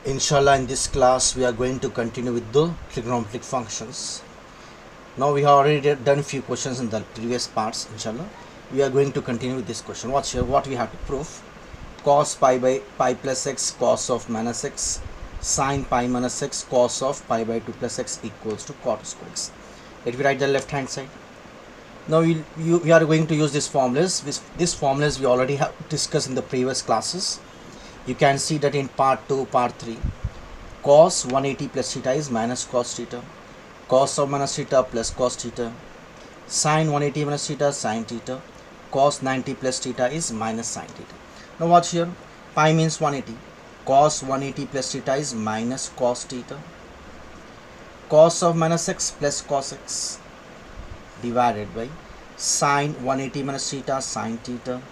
Inshallah, in this class we are going to continue with the trigonometric functions. Now we have already done a few questions in the previous parts. Inshallah, we are going to continue with this question. Watch here what we have to prove. Cos pi by pi plus x, cos of minus x, sin pi minus x, cos of pi by 2 plus x equals to cot square x. Let me write the left hand side. Now we are going to use these formulas. These formulas we already have discussed in the previous classes. You can see that in part 2, part 3, cos 180 plus theta is minus cos theta, cos of minus theta plus cos theta, sin 180 minus theta sin theta, cos 90 plus theta is minus sin theta. Now watch here, pi means 180, cos 180 plus theta is minus cos theta, cos of minus x plus cos x divided by sin 180 minus theta sin theta,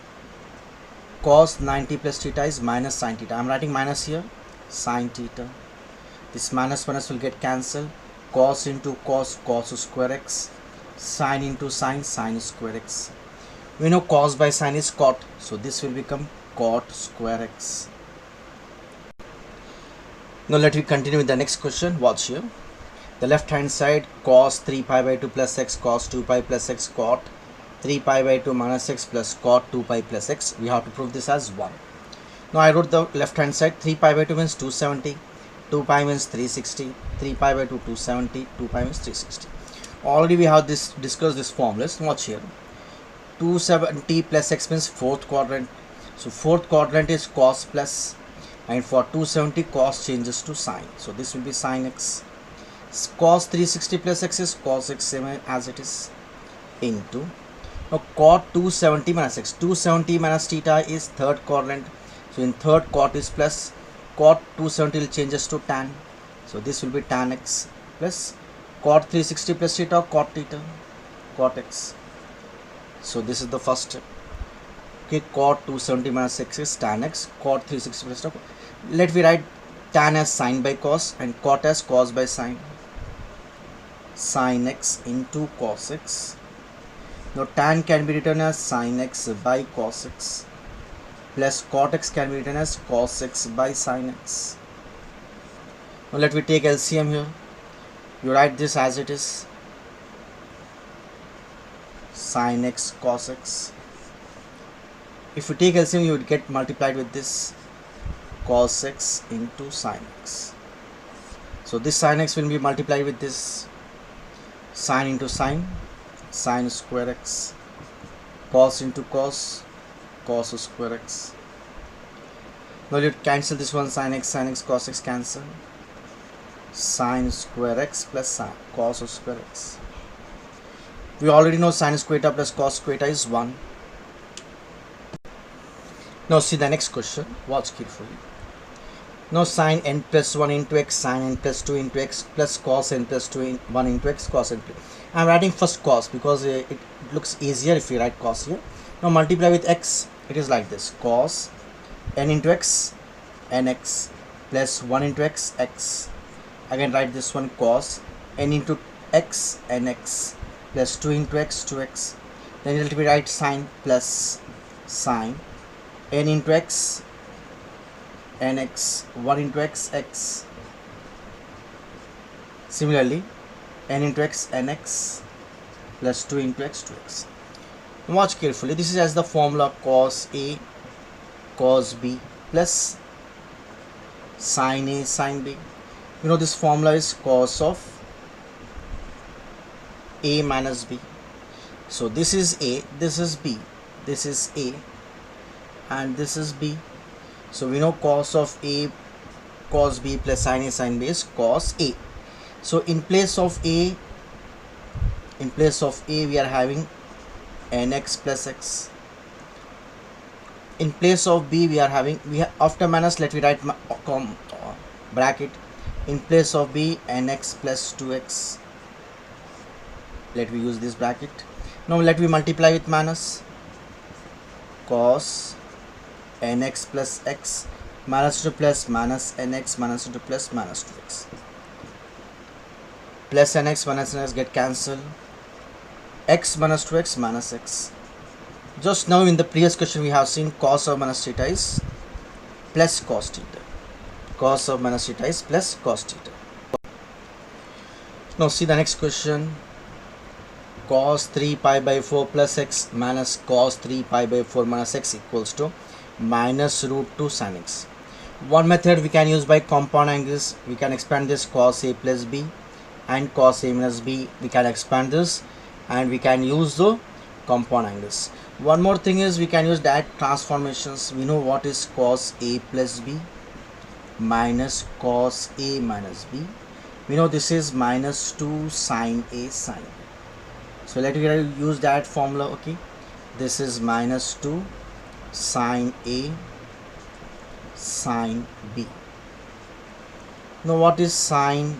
cos 90 plus theta is minus sin theta. I am writing minus here, sin theta. This minus minus will get cancelled. Cos into cos, cos square x. Sin into sin, sin square x. We know cos by sin is cot, so this will become cot square x. Now let me continue with the next question. Watch here. The left hand side, cos 3 pi by 2 plus x, cos 2 pi plus x, cot 3 pi by 2 minus x plus cot 2 pi plus x. We have to prove this as 1. Now I wrote the left hand side. 3 pi by 2 means 270, 2 pi means 360, 3 pi by 2 270, 2 pi means 360. Already we have discussed this formulas. Watch here. 270 plus x means fourth quadrant. So fourth quadrant is cos plus, and for 270 cos changes to sine. So this will be sin x. Cos 360 plus x is cos x same as it is into. Now cot 270 minus x. 270 minus theta is third quadrant. So in third cot is plus. Cot 270 will changes to tan. So this will be tan x plus cot 360 plus theta, cot theta, cot x. So this is the first step. Okay, cot 270 minus x is tan x, cot 360 plus theta. Let me write tan as sin by cos and cot as cos by sin. Sin x into cos x. Now tan can be written as sin x by cos x plus cot x can be written as cos x by sin x. Now let me take LCM here. You write this as it is, sin x cos x. If you take LCM, you would get multiplied with this, cos x into sin x. So this sin x will be multiplied with this, sin into sin, sin square x, cos into cos, cos square x. Now you cancel this one, sin x, cos x cancel, sin square x plus sin, cos square x. We already know sin square theta plus cos square theta is 1. Now see the next question, watch carefully. Now sin n plus 1 into x, sin n plus 2 into x plus cos n plus 2 1 into x, cos n plus. I am writing first cos because it looks easier if we write cos here. Now multiply with x, it is like this, cos n into x, nx plus 1 into x, x. Again write this one, cos n into x, nx plus 2 into x, 2x. Then it will be write sin plus sin n into x, nx, 1 into x, x. Similarly, n into x, nx plus 2 into x, 2x. Watch carefully. This is as the formula cos A, cos B plus sin A, sin B. You know this formula is cos of A minus B. So this is A, this is B, this is A, and this is B. So we know cos of A, cos B plus sin A, sin B is cos A. So in place of A we are having nx plus x. In place of B we are having, after minus let me write bracket. In place of B, nx plus 2x. Let me use this bracket. Now let me multiply with minus, cos nx plus x minus to plus minus nx minus to plus minus 2x. Plus nx minus nx get cancelled. X minus 2x minus x. Just now in the previous question we have seen cos of minus theta is plus cos theta. cos of minus theta is plus cos theta. Now see the next question. Cos 3 pi by 4 plus x minus cos 3 pi by 4 minus x equals to minus root 2 sin x. One method we can use by compound angles. We can expand this cos a plus b and cos a minus b. We can expand this and we can use the compound angles. One more thing is we can use direct transformations. We know what is cos a plus b minus cos a minus b. We know this is minus 2 sin a sin b. So let me use that formula. Okay, this is minus 2 sin a sin b. Now what is sine?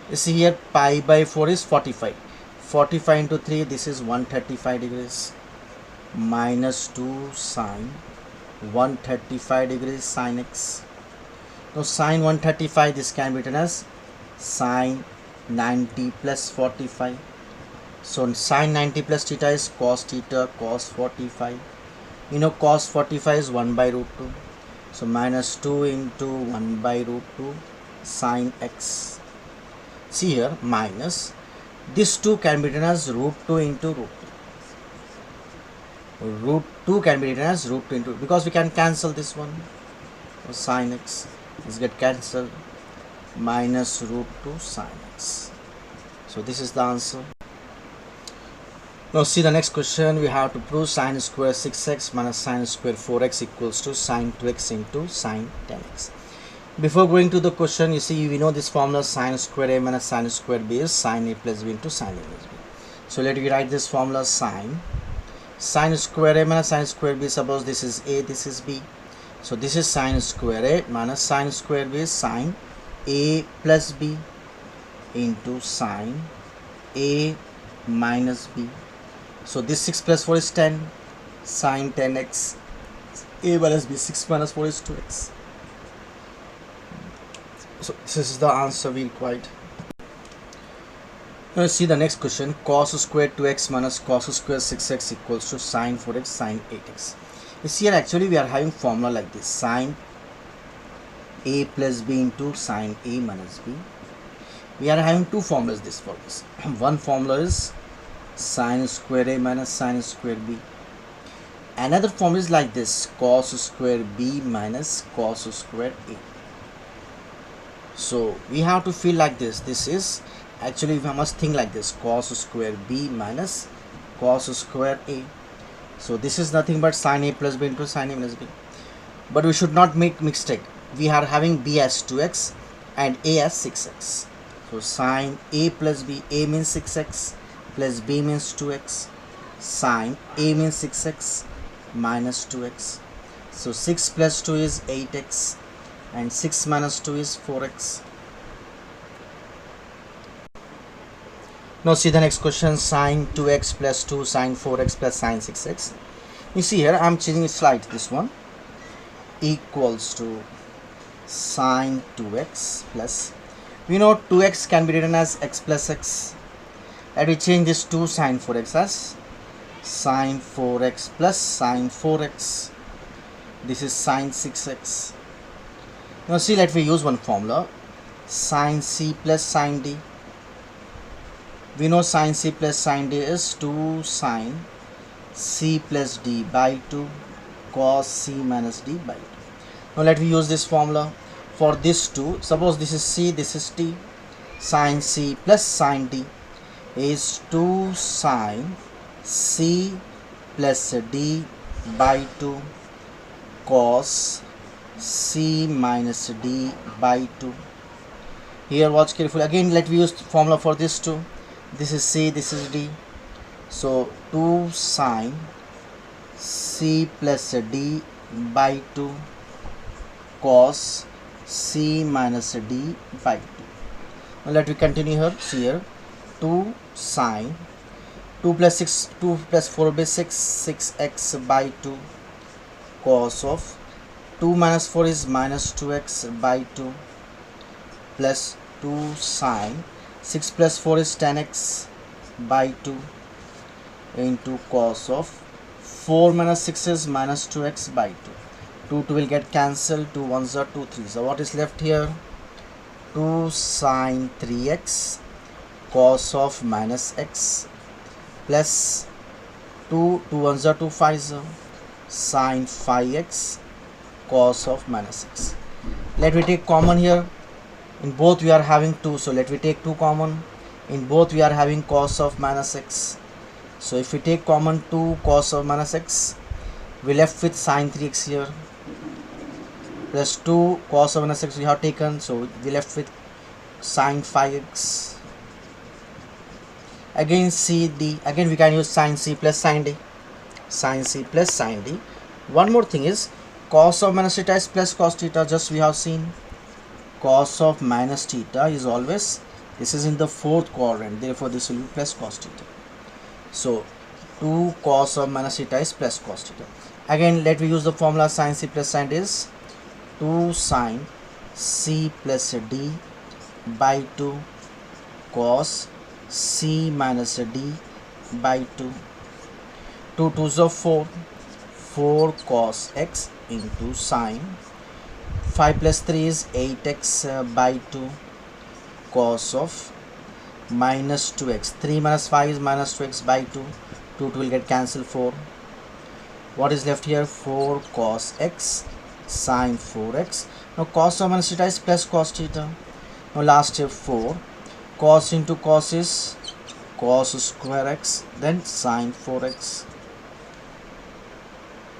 You see here pi by 4 is 45. 45 into 3, this is 135 degrees minus 2 sine 135 degrees sin x. Now sine 135, this can be written as sine 90 plus 45. So sine 90 plus theta is cos theta cos 45. You know cos 45 is 1 by root 2. So minus 2 into 1 by root 2 sine x. See here minus. This 2 can be written as root 2 into root 2. Root 2 can be written as root 2 into, because we can cancel this one. So sine x is get cancelled. Minus root 2 sine x. So this is the answer. Now see the next question. We have to prove sine square 6x minus sine square 4x equals to sine 2x into sine 10x. Before going to the question, you see we know this formula sine square a minus sine square b is sine a plus b into sine a plus b. So let me write this formula sine square a minus sine square b. Suppose this is a, this is b. So this is sine square a minus sine square b is sine a plus b into sine a minus b. So this 6 plus 4 is 10 sine 10x. A minus b, 6 minus 4 is 2x. So this is the answer we required. Now see the next question. Cos square 2x minus cos square 6x equals to sine 4x sine 8x. You see here actually we are having formula like this. Sine a plus b into sine a minus b. We are having two formulas this for this. One formula is sine square a minus sine square b. Another formula is like this, cos square b minus cos square a. So we have to feel like this. This is actually, we must think like this, cos square b minus cos square a. So this is nothing but sine a plus b into sine a minus b. But we should not make mistake. We are having b as 2x and a as 6x. So sine a plus b, a means 6x plus b means 2x. Sine a means 6x minus 2x. So 6 plus 2 is 8x and 6 minus 2 is 4x. Now see the next question. Sine 2x plus 2 sine 4x plus sine 6x. You see here I am changing it slight, this one equals to sine 2x plus, we know 2x can be written as x plus x, and we change this to sine 4x as sine 4x plus sine 4x. This is sine 6x. Now see, let me use one formula, sine c plus sine d. We know sine c plus sine d is 2 sine c plus d by 2 cos c minus d by 2. Now let me use this formula for this 2. Suppose this is c, this is t. Sine c plus sine d is 2 sine c plus d by 2 cos c minus d by 2. Here watch carefully. Again let me use the formula for this 2. This is c, this is d. So 2 sine c plus d by 2 cos c minus d by 2. Now let me continue here. See here 2 sine 2 plus 6, 2 plus 4 by 6, 6x by 2 cos of 2 minus 4 is minus 2x by 2 plus 2 sine 6 plus 4 is 10x by 2 into cos of 4 minus 6 is minus 2x by 2 2 will get cancelled, 2 ones are 2 3. So what is left here? 2 sine 3x cos of minus x plus 2 ones are 2 5s sine 5x cos of minus x. Let me take common here. In both we are having 2, so let me take 2 common. In both we are having cos of minus x. So if we take common 2 cos of minus x, we left with sine 3x here plus 2 cos of minus x we have taken, so we left with sine 5x. Again CD, again we can use sine C plus sine D, sine C plus sine D. One more thing is cos of minus theta is plus cos theta. Just we have seen cos of minus theta is always, this is in the fourth quadrant, therefore this will be plus cos theta. So 2 cos of minus theta is plus cos theta. Again let me use the formula sine C plus sine D is 2 sine C plus D by 2 cos C minus D by 2. 2 2s are 4, 4 cos x into sine 5 plus 3 is 8x by 2 cos of minus 2x. 3 minus 5 is minus 2x by 2. 2 will get cancelled, 4. What is left here? 4 cos x sine 4x. Now cos of minus theta is plus cos theta. Now last step 4 cos into cos is cos square x, then sine 4x.